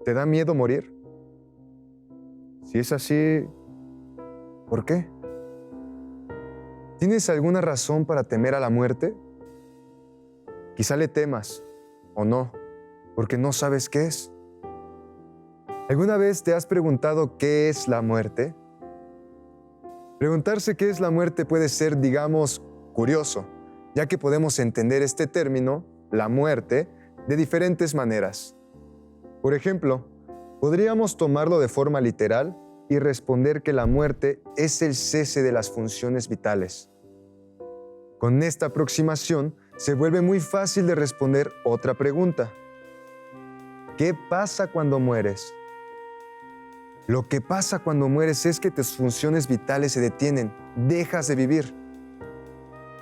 ¿Te da miedo morir? Si es así, ¿por qué? ¿Tienes alguna razón para temer a la muerte? Quizá le temas, o no, porque no sabes qué es. ¿Alguna vez te has preguntado qué es la muerte? Preguntarse qué es la muerte puede ser, digamos, curioso, ya que podemos entender este término, la muerte, de diferentes maneras. Por ejemplo, podríamos tomarlo de forma literal y responder que la muerte es el cese de las funciones vitales. Con esta aproximación, se vuelve muy fácil de responder otra pregunta. ¿Qué pasa cuando mueres? Lo que pasa cuando mueres es que tus funciones vitales se detienen, dejas de vivir.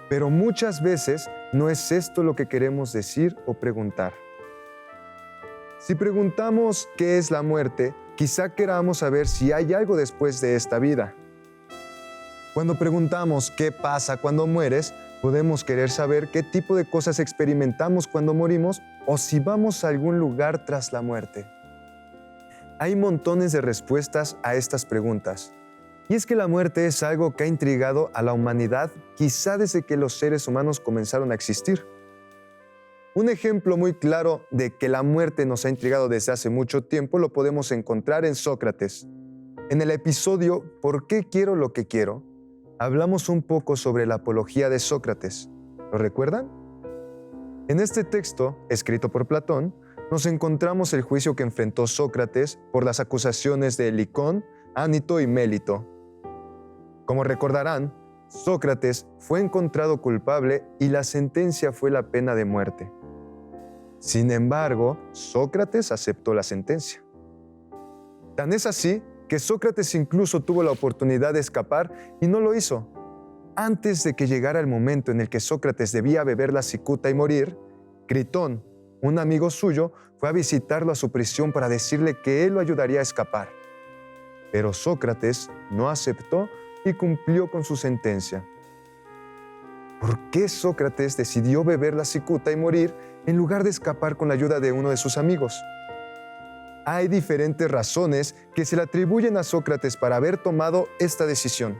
Pero muchas veces no es esto lo que queremos decir o preguntar. Si preguntamos qué es la muerte, quizá queramos saber si hay algo después de esta vida. Cuando preguntamos qué pasa cuando mueres, podemos querer saber qué tipo de cosas experimentamos cuando morimos o si vamos a algún lugar tras la muerte. Hay montones de respuestas a estas preguntas. Y es que la muerte es algo que ha intrigado a la humanidad quizá desde que los seres humanos comenzaron a existir. Un ejemplo muy claro de que la muerte nos ha intrigado desde hace mucho tiempo lo podemos encontrar en Sócrates. En el episodio ¿Por qué quiero lo que quiero?, hablamos un poco sobre la apología de Sócrates. ¿Lo recuerdan? En este texto, escrito por Platón, nos encontramos el juicio que enfrentó Sócrates por las acusaciones de Licón, Ánito y Mélito. Como recordarán, Sócrates fue encontrado culpable y la sentencia fue la pena de muerte. Sin embargo, Sócrates aceptó la sentencia. Tan es así que Sócrates incluso tuvo la oportunidad de escapar y no lo hizo. Antes de que llegara el momento en el que Sócrates debía beber la cicuta y morir, Critón, un amigo suyo, fue a visitarlo a su prisión para decirle que él lo ayudaría a escapar. Pero Sócrates no aceptó y cumplió con su sentencia. ¿Por qué Sócrates decidió beber la cicuta y morir en lugar de escapar con la ayuda de uno de sus amigos? Hay diferentes razones que se le atribuyen a Sócrates para haber tomado esta decisión.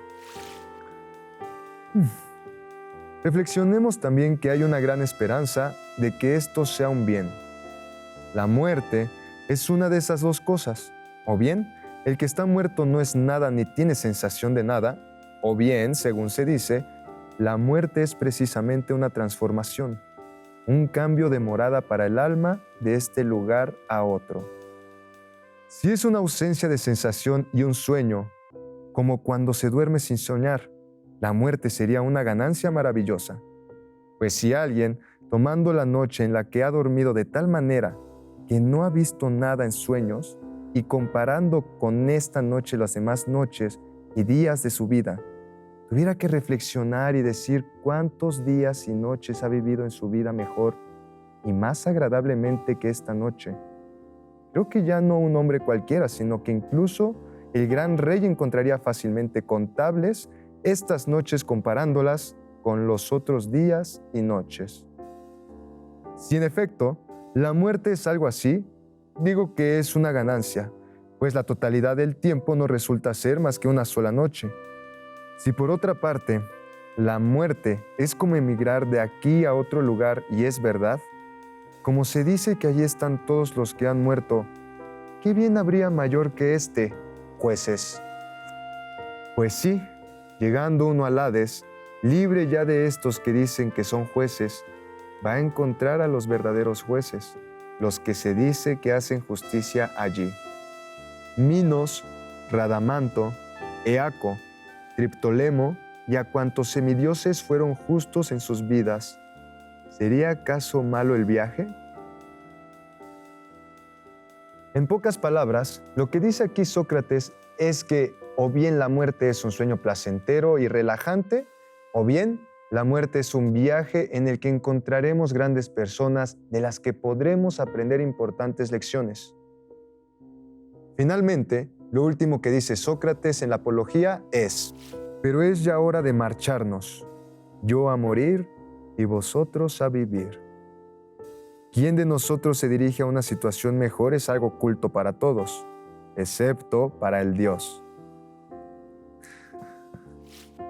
Reflexionemos también que hay una gran esperanza de que esto sea un bien. La muerte es una de esas dos cosas. O bien, el que está muerto no es nada ni tiene sensación de nada, o bien, según se dice, la muerte es precisamente una transformación, un cambio de morada para el alma de este lugar a otro. Si es una ausencia de sensación y un sueño, como cuando se duerme sin soñar, la muerte sería una ganancia maravillosa. Pues si alguien, tomando la noche en la que ha dormido de tal manera que no ha visto nada en sueños, y comparando con esta noche las demás noches y días de su vida, tuviera que reflexionar y decir cuántos días y noches ha vivido en su vida mejor y más agradablemente que esta noche, creo que ya no un hombre cualquiera, sino que incluso el gran rey encontraría fácilmente contables estas noches comparándolas con los otros días y noches. Si en efecto la muerte es algo así, digo que es una ganancia, pues la totalidad del tiempo no resulta ser más que una sola noche. Si por otra parte, la muerte es como emigrar de aquí a otro lugar y es verdad, como se dice que allí están todos los que han muerto, ¿qué bien habría mayor que este, jueces? Pues sí, llegando uno al Hades, libre ya de estos que dicen que son jueces, va a encontrar a los verdaderos jueces, los que se dice que hacen justicia allí. Minos, Radamanto, Eaco, Triptolemo y a cuantos semidioses fueron justos en sus vidas. ¿Sería acaso malo el viaje? En pocas palabras, lo que dice aquí Sócrates es que o bien la muerte es un sueño placentero y relajante, o bien la muerte es un viaje en el que encontraremos grandes personas de las que podremos aprender importantes lecciones. Finalmente, lo último que dice Sócrates en la Apología es: pero es ya hora de marcharnos, yo a morir y vosotros a vivir. ¿Quién de nosotros se dirige a una situación mejor es algo oculto para todos, excepto para el Dios?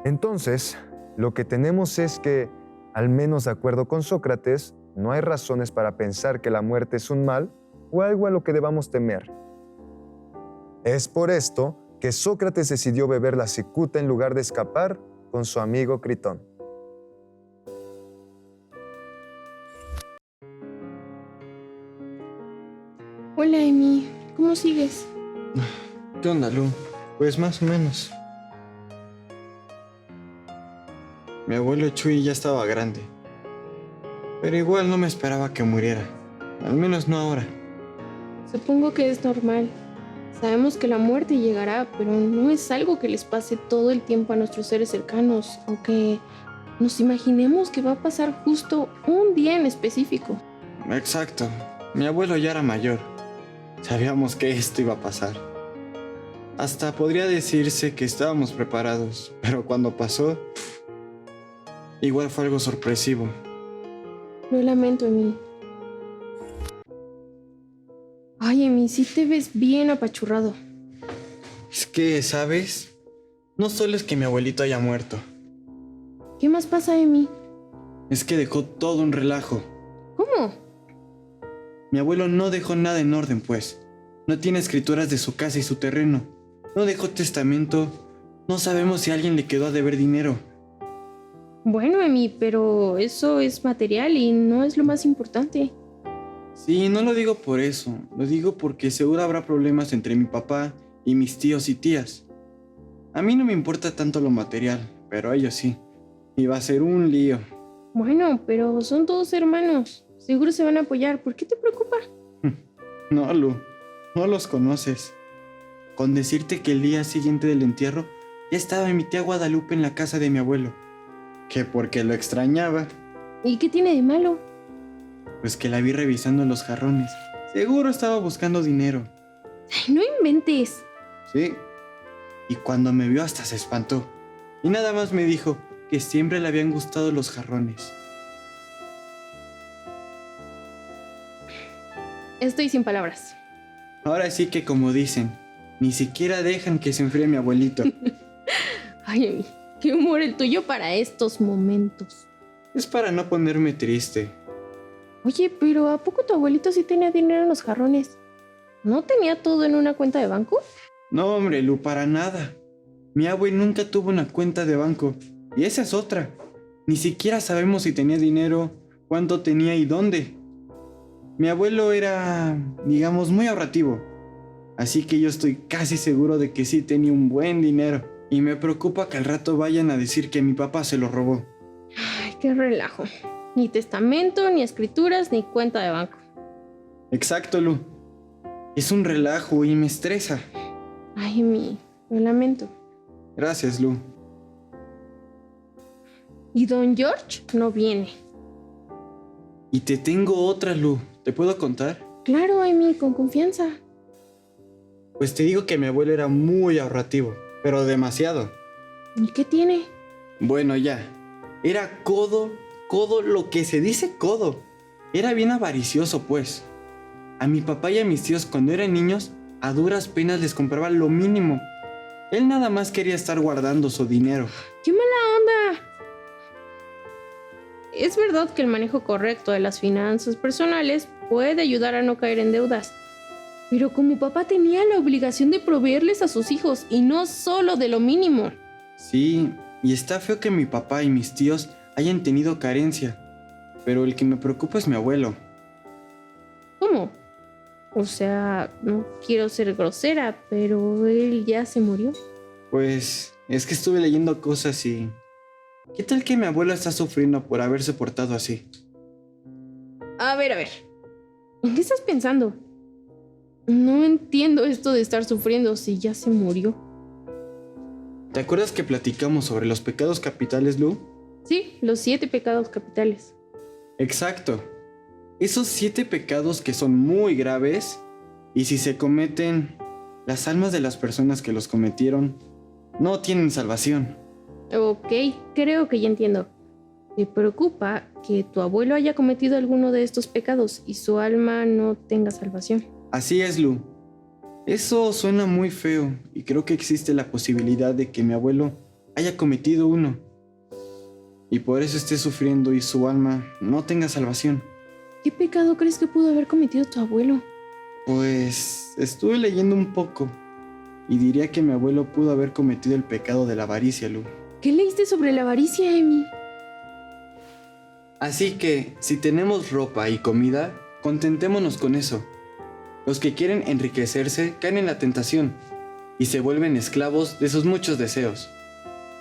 Entonces, lo que tenemos es que, al menos de acuerdo con Sócrates, no hay razones para pensar que la muerte es un mal o algo a lo que debamos temer. Es por esto que Sócrates decidió beber la cicuta en lugar de escapar con su amigo Critón. Hola, Emi. ¿Cómo sigues? ¿Qué onda, Lu? Pues más o menos. Mi abuelo Chuy ya estaba grande, pero igual no me esperaba que muriera, al menos no ahora. Supongo que es normal. Sabemos que la muerte llegará, pero no es algo que les pase todo el tiempo a nuestros seres cercanos, o que nos imaginemos que va a pasar justo un día en específico. Exacto, mi abuelo ya era mayor. Sabíamos que esto iba a pasar. Hasta podría decirse que estábamos preparados, pero cuando pasó, igual fue algo sorpresivo. Lo lamento, Emi. Ay, Emi, sí te ves bien apachurrado. Es que, ¿sabes? No solo es que mi abuelito haya muerto, ¿Qué más pasa, Emi? es que dejó todo un relajo. ¿Cómo? Mi abuelo no dejó nada en orden, pues. No tiene escrituras de su casa y su terreno. No dejó testamento. No sabemos si a alguien le quedó a deber dinero. Bueno, Emi, pero eso es material y no es lo más importante. Sí, no lo digo por eso. Lo digo porque seguro habrá problemas entre mi papá y mis tíos y tías. A mí no me importa tanto lo material, pero a ellos sí. Y va a ser un lío. Bueno, pero son todos hermanos. Seguro se van a apoyar. ¿Por qué te preocupa? No, Lu, no los conoces. Con decirte que el día siguiente del entierro ya estaba mi tía Guadalupe en la casa de mi abuelo. Que porque lo extrañaba. ¿Y qué tiene de malo? Pues que la vi revisando los jarrones. Seguro estaba buscando dinero. Ay, no inventes. Sí. Y cuando me vio hasta se espantó. Y nada más me dijo que siempre le habían gustado los jarrones. Estoy sin palabras. Ahora sí que como dicen, ni siquiera dejan que se enfríe mi abuelito. Ay, Emi, qué humor el tuyo para estos momentos. Es para no ponerme triste. Oye, pero ¿a poco tu abuelito sí tenía dinero en los jarrones? ¿No tenía todo en una cuenta de banco? No, hombre, Lu, para nada. Mi abue nunca tuvo una cuenta de banco. Y esa es otra. Ni siquiera sabemos si tenía dinero, cuánto tenía y dónde. Mi abuelo era, digamos, muy ahorrativo. Así que yo estoy casi seguro de que sí tenía un buen dinero. Y me preocupa que al rato vayan a decir que mi papá se lo robó. Ay, qué relajo. Ni testamento, ni escrituras, ni cuenta de banco. Exacto, Lu. Es un relajo y me estresa. Ay, Emi, lo lamento. Gracias, Lu. ¿Y don George no viene? Y te tengo otra, Lu. ¿Te puedo contar? Claro, Emi, con confianza. Pues te digo que mi abuelo era muy ahorrativo, pero demasiado. ¿Y qué tiene? Bueno, ya. Era codo, lo que se dice codo. Era bien avaricioso, pues. A mi papá y a mis tíos cuando eran niños, a duras penas les compraba lo mínimo. Él nada más quería estar guardando su dinero. ¡Qué mala onda! Es verdad que el manejo correcto de las finanzas personales puede ayudar a no caer en deudas. Pero como papá tenía la obligación de proveerles a sus hijos y no solo de lo mínimo. Sí, y está feo que mi papá y mis tíos hayan tenido carencia. Pero el que me preocupa es mi abuelo. ¿Cómo? O sea, no quiero ser grosera, pero él ya se murió. Pues es que estuve leyendo cosas y... ¿Qué tal que mi abuelo está sufriendo por haberse portado así? A ver. ¿En qué estás pensando? No entiendo esto de estar sufriendo si ya se murió. ¿Te acuerdas que platicamos sobre los pecados capitales, Lu? Sí, los 7 pecados capitales. Exacto. Esos 7 pecados que son muy graves y si se cometen, las almas de las personas que los cometieron no tienen salvación. Ok, creo que ya entiendo. ¿Te preocupa que tu abuelo haya cometido alguno de estos pecados y su alma no tenga salvación? Así es, Lu. Eso suena muy feo y creo que existe la posibilidad de que mi abuelo haya cometido uno y por eso esté sufriendo y su alma no tenga salvación. ¿Qué pecado crees que pudo haber cometido tu abuelo? Pues estuve leyendo un poco y diría que mi abuelo pudo haber cometido el pecado de la avaricia, Lu. ¿Qué leíste sobre la avaricia, Emi? Así que, si tenemos ropa y comida, contentémonos con eso. Los que quieren enriquecerse caen en la tentación y se vuelven esclavos de sus muchos deseos.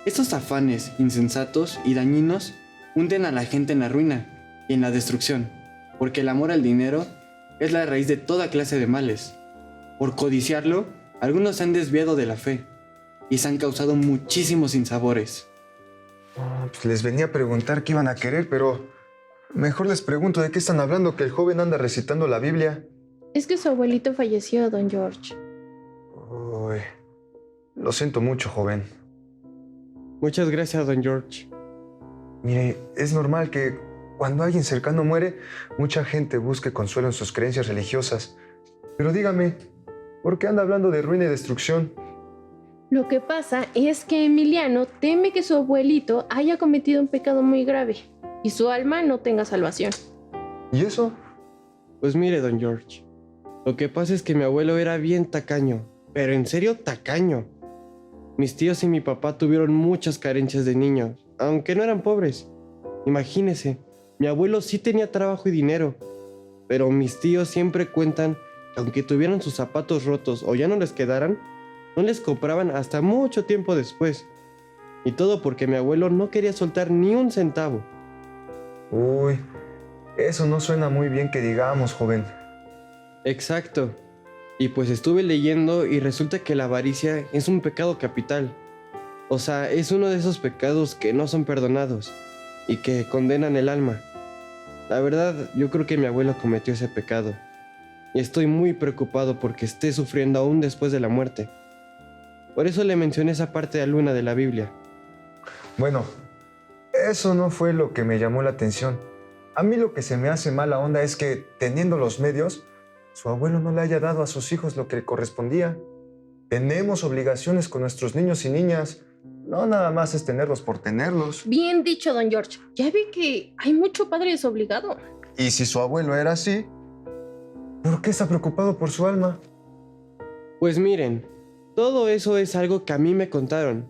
Estos afanes insensatos y dañinos hunden a la gente en la ruina y en la destrucción, porque el amor al dinero es la raíz de toda clase de males. Por codiciarlo, algunos se han desviado de la fe y se han causado muchísimos sinsabores. Pues les venía a preguntar qué iban a querer, pero mejor les pregunto de qué están hablando, que el joven anda recitando la Biblia. Es que su abuelito falleció, don George. Uy, lo siento mucho, joven. Muchas gracias, don George. Mire, es normal que cuando alguien cercano muere, mucha gente busque consuelo en sus creencias religiosas. Pero dígame, ¿por qué anda hablando de ruina y destrucción? Lo que pasa es que Emiliano teme que su abuelito haya cometido un pecado muy grave y su alma no tenga salvación. ¿Y eso? Pues mire, don George, lo que pasa es que mi abuelo era bien tacaño, pero en serio tacaño. Mis tíos y mi papá tuvieron muchas carencias de niños, aunque no eran pobres. Imagínese, mi abuelo sí tenía trabajo y dinero, pero mis tíos siempre cuentan que aunque tuvieran sus zapatos rotos o ya no les quedaran, no les compraban hasta mucho tiempo después. Y todo porque mi abuelo no quería soltar ni un centavo. Uy, eso no suena muy bien que digamos, joven. Exacto. Y pues estuve leyendo y resulta que la avaricia es un pecado capital. O sea, es uno de esos pecados que no son perdonados y que condenan el alma. La verdad, yo creo que mi abuelo cometió ese pecado. Y estoy muy preocupado porque esté sufriendo aún después de la muerte. Por eso le mencioné esa parte de Luna de la Biblia. Bueno, eso no fue lo que me llamó la atención. A mí lo que se me hace mala onda es que, teniendo los medios, su abuelo no le haya dado a sus hijos lo que le correspondía. Tenemos obligaciones con nuestros niños y niñas. No nada más es tenerlos por tenerlos. Bien dicho, don George. Ya ve que hay mucho padre desobligado. Y si su abuelo era así, ¿por qué está preocupado por su alma? Pues miren, todo eso es algo que a mí me contaron.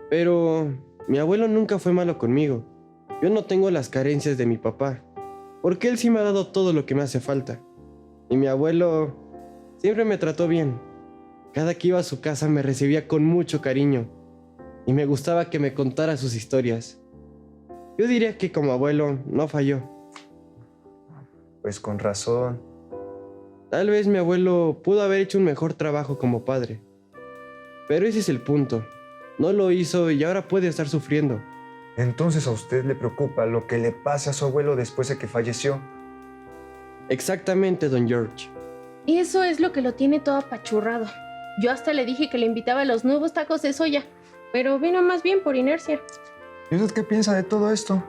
Pero mi abuelo nunca fue malo conmigo. Yo no tengo las carencias de mi papá, porque él sí me ha dado todo lo que me hace falta. Y mi abuelo siempre me trató bien. Cada que iba a su casa me recibía con mucho cariño y me gustaba que me contara sus historias. Yo diría que como abuelo no falló. Pues con razón. Tal vez mi abuelo pudo haber hecho un mejor trabajo como padre. Pero ese es el punto. No lo hizo y ahora puede estar sufriendo. Entonces a usted le preocupa lo que le pasa a su abuelo después de que falleció. Exactamente, don George. Eso es lo que lo tiene todo apachurrado. Yo hasta le dije que le invitaba a los nuevos tacos de soya, pero vino más bien por inercia. ¿Y usted qué piensa de todo esto?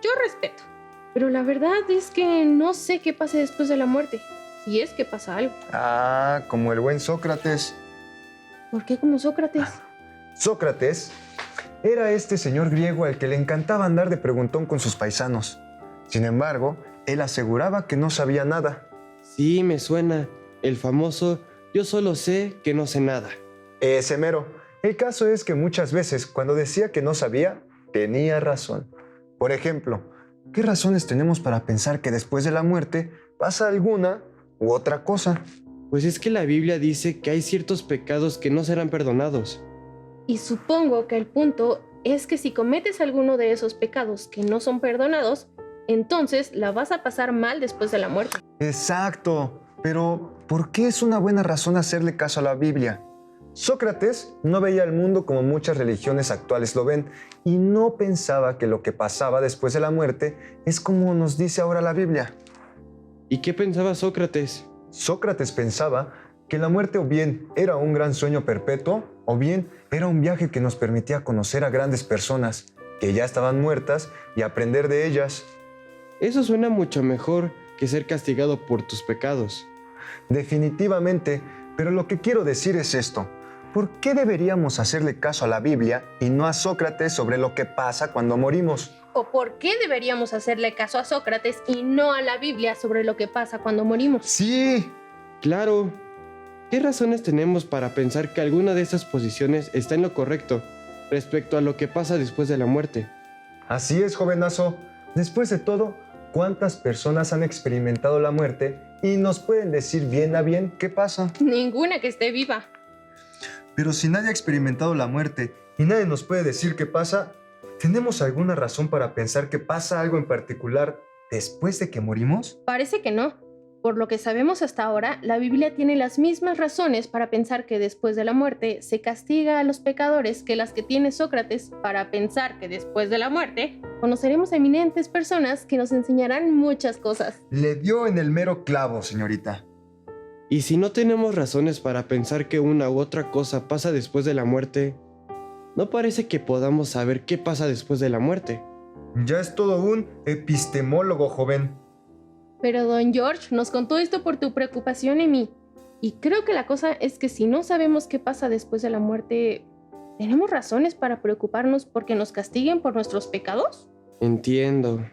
Yo respeto, pero la verdad es que no sé qué pase después de la muerte, si es que pasa algo. Ah, como el buen Sócrates. ¿Por qué como Sócrates? Sócrates era este señor griego al que le encantaba andar de preguntón con sus paisanos. Sin embargo, él aseguraba que no sabía nada. Sí, me suena. El famoso "yo solo sé que no sé nada". Ese mero. El caso es que muchas veces, cuando decía que no sabía, tenía razón. Por ejemplo, ¿qué razones tenemos para pensar que después de la muerte pasa alguna u otra cosa? Pues es que la Biblia dice que hay ciertos pecados que no serán perdonados. Y supongo que el punto es que si cometes alguno de esos pecados que no son perdonados, entonces la vas a pasar mal después de la muerte. Exacto. Pero, ¿por qué es una buena razón hacerle caso a la Biblia? Sócrates no veía el mundo como muchas religiones actuales lo ven y no pensaba que lo que pasaba después de la muerte es como nos dice ahora la Biblia. ¿Y qué pensaba Sócrates? Sócrates pensaba que la muerte o bien era un gran sueño perpetuo o bien era un viaje que nos permitía conocer a grandes personas que ya estaban muertas y aprender de ellas. Eso suena mucho mejor que ser castigado por tus pecados. Definitivamente, pero lo que quiero decir es esto. ¿Por qué deberíamos hacerle caso a la Biblia y no a Sócrates sobre lo que pasa cuando morimos? ¿O por qué deberíamos hacerle caso a Sócrates y no a la Biblia sobre lo que pasa cuando morimos? Sí, Claro. ¿Qué razones tenemos para pensar que alguna de estas posiciones está en lo correcto respecto a lo que pasa después de la muerte? así es, jovenazo. Después de todo, ¿cuántas personas han experimentado la muerte y nos pueden decir bien a bien qué pasa? Ninguna que esté viva. Pero si nadie ha experimentado la muerte y nadie nos puede decir qué pasa, ¿tenemos alguna razón para pensar que pasa algo en particular después de que morimos? Parece que no. Por lo que sabemos hasta ahora, la Biblia tiene las mismas razones para pensar que después de la muerte se castiga a los pecadores que las que tiene Sócrates para pensar que después de la muerte conoceremos a eminentes personas que nos enseñarán muchas cosas. Le dio en el mero clavo, señorita. Y si no tenemos razones para pensar que una u otra cosa pasa después de la muerte, no parece que podamos saber qué pasa después de la muerte. Ya es todo un epistemólogo, joven. Pero Don George nos contó esto por tu preocupación en mí. Y creo que la cosa es que si no sabemos qué pasa después de la muerte, ¿tenemos razones para preocuparnos porque nos castiguen por nuestros pecados? Entiendo.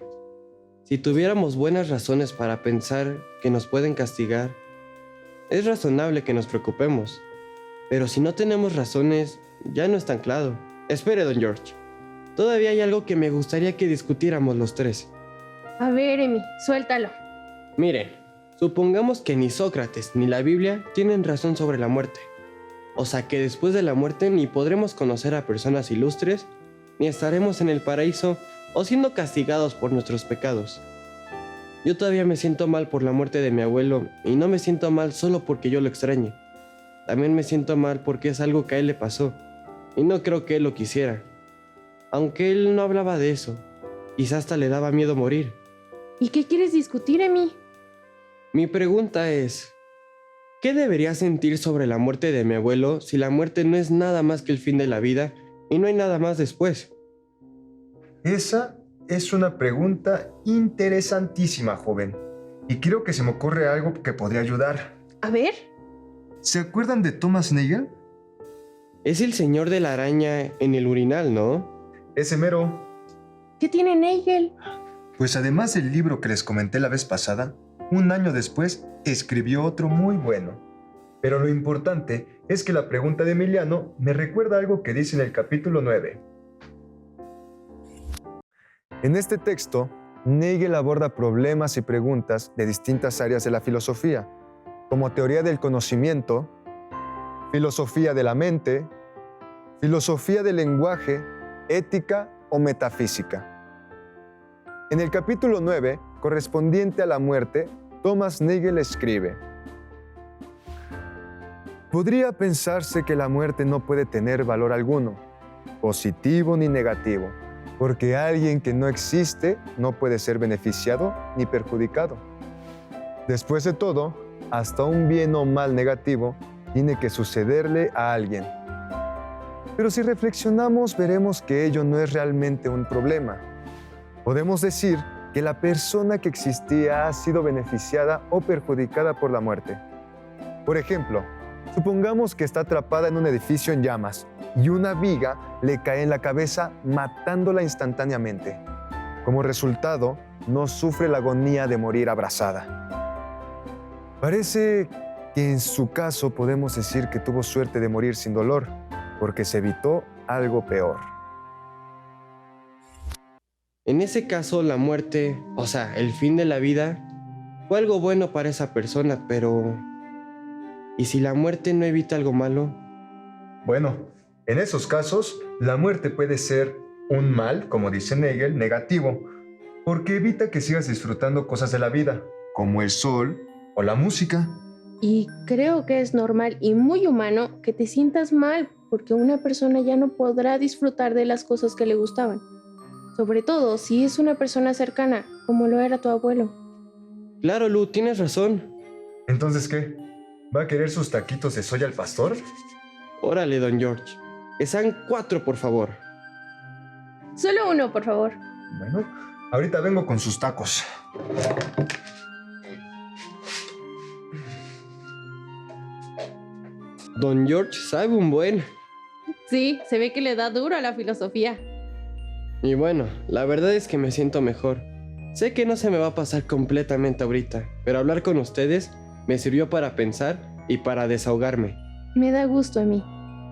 Si tuviéramos buenas razones para pensar que nos pueden castigar, es razonable que nos preocupemos. Pero si no tenemos razones, ya no es tan claro. Espere, Don George. Todavía hay algo que me gustaría que discutiéramos los tres. A ver, Emi, suéltalo. Miren, supongamos que ni Sócrates ni la Biblia tienen razón sobre la muerte. O sea que después de la muerte ni podremos conocer a personas ilustres, ni estaremos en el paraíso o siendo castigados por nuestros pecados. Yo todavía me siento mal por la muerte de mi abuelo y no me siento mal solo porque yo lo extrañe. También me siento mal porque es algo que a él le pasó y no creo que él lo quisiera. Aunque él no hablaba de eso, quizás hasta le daba miedo morir. ¿Y qué quieres discutir, Emi? Mi pregunta es, ¿qué debería sentir sobre la muerte de mi abuelo si la muerte no es nada más que el fin de la vida y no hay nada más después? Esa es una pregunta interesantísima, joven. Y creo que se me ocurre algo que podría ayudar. A ver. ¿Se acuerdan de Thomas Nagel? Es el señor de la araña en el urinal, ¿no? Ese mero. ¿Qué tiene Nagel? Pues además del libro que les comenté la vez pasada, un año después escribió otro muy bueno. Pero lo importante es que la pregunta de Emiliano me recuerda algo que dice en el capítulo 9. En este texto, Nagel aborda problemas y preguntas de distintas áreas de la filosofía, como teoría del conocimiento, filosofía de la mente, filosofía del lenguaje, ética o metafísica. En el capítulo 9, correspondiente a la muerte, Thomas Nagel escribe: podría pensarse que la muerte no puede tener valor alguno, positivo ni negativo, porque alguien que no existe no puede ser beneficiado ni perjudicado. Después de todo, hasta un bien o mal negativo tiene que sucederle a alguien. Pero si reflexionamos, veremos que ello no es realmente un problema. Podemos decir que la persona que existía ha sido beneficiada o perjudicada por la muerte. Por ejemplo, supongamos que está atrapada en un edificio en llamas y una viga le cae en la cabeza matándola instantáneamente. Como resultado, no sufre la agonía de morir abrazada. Parece que en su caso podemos decir que tuvo suerte de morir sin dolor, porque se evitó algo peor. En ese caso, la muerte, o sea, el fin de la vida, fue algo bueno para esa persona, pero ¿y si la muerte no evita algo malo? Bueno, en esos casos, la muerte puede ser un mal, como dice Nagel, negativo, porque evita que sigas disfrutando cosas de la vida, como el sol o la música. Y creo que es normal y muy humano que te sientas mal porque una persona ya no podrá disfrutar de las cosas que le gustaban. Sobre todo si es una persona cercana, como lo era tu abuelo. Claro, Lu, tienes razón. ¿Entonces qué? ¿Va a querer sus taquitos de soya al pastor? Órale, Don George. Que sean 4, por favor. Solo uno, por favor. Bueno, ahorita vengo con sus tacos. Don George sabe un buen. Sí, se ve que le da duro a la filosofía. Y bueno, la verdad es que me siento mejor. Sé que no se me va a pasar completamente ahorita, pero hablar con ustedes me sirvió para pensar y para desahogarme. Me da gusto a mí.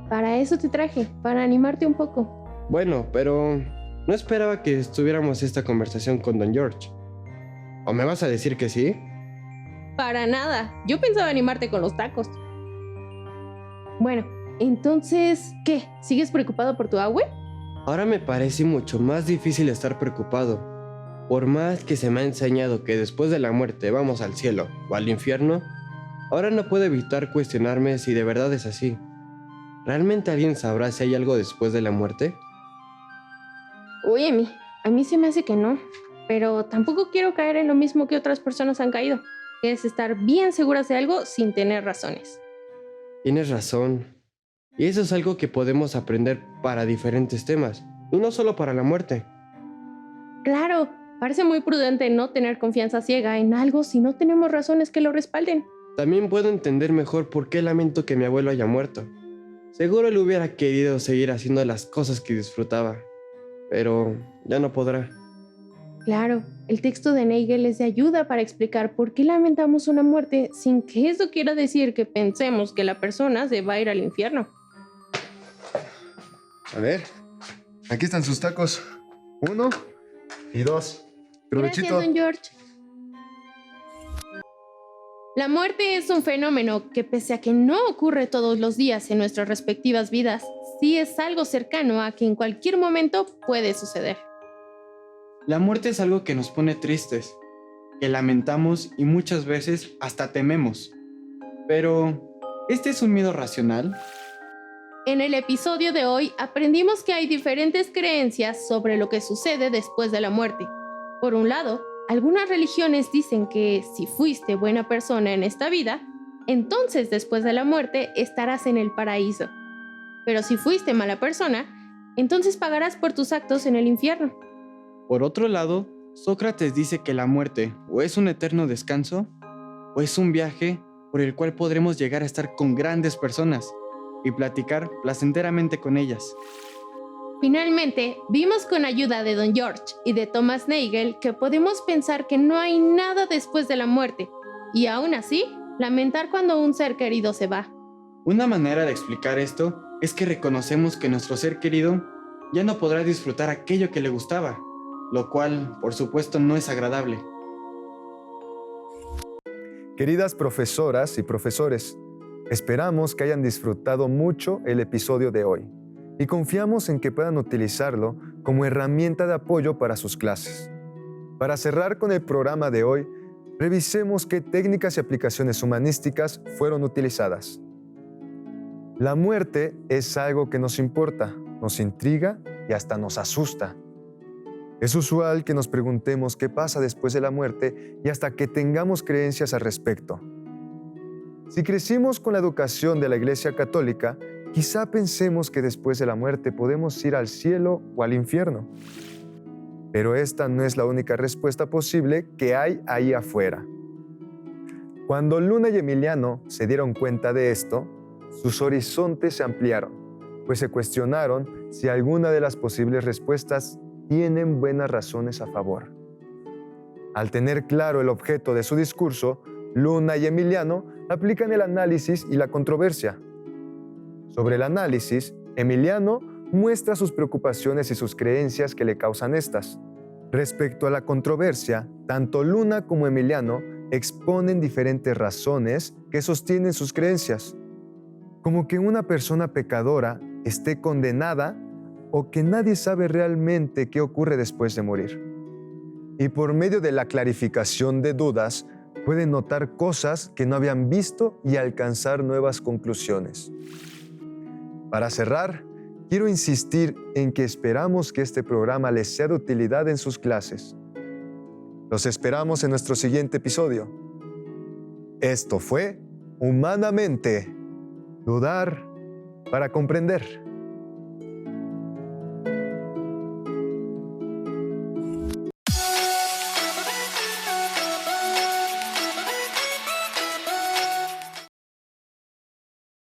Para eso te traje, para animarte un poco. Bueno, pero no esperaba que tuviéramos esta conversación con Don George. ¿O me vas a decir que sí? Para nada. Yo pensaba animarte con los tacos. Bueno, entonces, ¿qué? ¿Sigues preocupado por tu abue? Ahora me parece mucho más difícil estar preocupado. Por más que se me ha enseñado que después de la muerte vamos al cielo o al infierno, ahora no puedo evitar cuestionarme si de verdad es así. ¿Realmente alguien sabrá si hay algo después de la muerte? Uy, a mí se me hace que no. Pero tampoco quiero caer en lo mismo que otras personas han caído, que es estar bien seguras de algo sin tener razones. Tienes razón. Y eso es algo que podemos aprender para diferentes temas, y no solo para la muerte. Claro, parece muy prudente no tener confianza ciega en algo si no tenemos razones que lo respalden. También puedo entender mejor por qué lamento que mi abuelo haya muerto. Seguro él hubiera querido seguir haciendo las cosas que disfrutaba, pero ya no podrá. Claro, el texto de Nagel es de ayuda para explicar por qué lamentamos una muerte sin que eso quiera decir que pensemos que la persona se va a ir al infierno. A ver, aquí están sus tacos. 1 y 2. Provechito. Gracias, don George. La muerte es un fenómeno que, pese a que no ocurre todos los días en nuestras respectivas vidas, sí es algo cercano a que en cualquier momento puede suceder. La muerte es algo que nos pone tristes, que lamentamos y muchas veces hasta tememos. Pero, ¿este es un miedo racional? En el episodio de hoy aprendimos que hay diferentes creencias sobre lo que sucede después de la muerte. Por un lado, algunas religiones dicen que si fuiste buena persona en esta vida, entonces después de la muerte estarás en el paraíso. Pero si fuiste mala persona, entonces pagarás por tus actos en el infierno. Por otro lado, Sócrates dice que la muerte o es un eterno descanso, o es un viaje por el cual podremos llegar a estar con grandes personas y platicar placenteramente con ellas. Finalmente, vimos con ayuda de Don George y de Thomas Nagel que podemos pensar que no hay nada después de la muerte y aún así lamentar cuando un ser querido se va. Una manera de explicar esto es que reconocemos que nuestro ser querido ya no podrá disfrutar aquello que le gustaba, lo cual, por supuesto, no es agradable. Queridas profesoras y profesores, esperamos que hayan disfrutado mucho el episodio de hoy y confiamos en que puedan utilizarlo como herramienta de apoyo para sus clases. Para cerrar con el programa de hoy, revisemos qué técnicas y aplicaciones humanísticas fueron utilizadas. La muerte es algo que nos importa, nos intriga y hasta nos asusta. Es usual que nos preguntemos qué pasa después de la muerte y hasta que tengamos creencias al respecto. Si crecimos con la educación de la Iglesia Católica, quizá pensemos que después de la muerte podemos ir al cielo o al infierno. Pero esta no es la única respuesta posible que hay ahí afuera. Cuando Luna y Emiliano se dieron cuenta de esto, sus horizontes se ampliaron, pues se cuestionaron si alguna de las posibles respuestas tienen buenas razones a favor. Al tener claro el objeto de su discurso, Luna y Emiliano aplican el análisis y la controversia. Sobre el análisis, Emiliano muestra sus preocupaciones y sus creencias que le causan estas. Respecto a la controversia, tanto Luna como Emiliano exponen diferentes razones que sostienen sus creencias, como que una persona pecadora esté condenada o que nadie sabe realmente qué ocurre después de morir. Y por medio de la clarificación de dudas, pueden notar cosas que no habían visto y alcanzar nuevas conclusiones. Para cerrar, quiero insistir en que esperamos que este programa les sea de utilidad en sus clases. Los esperamos en nuestro siguiente episodio. Esto fue Humanamente, dudar para comprender.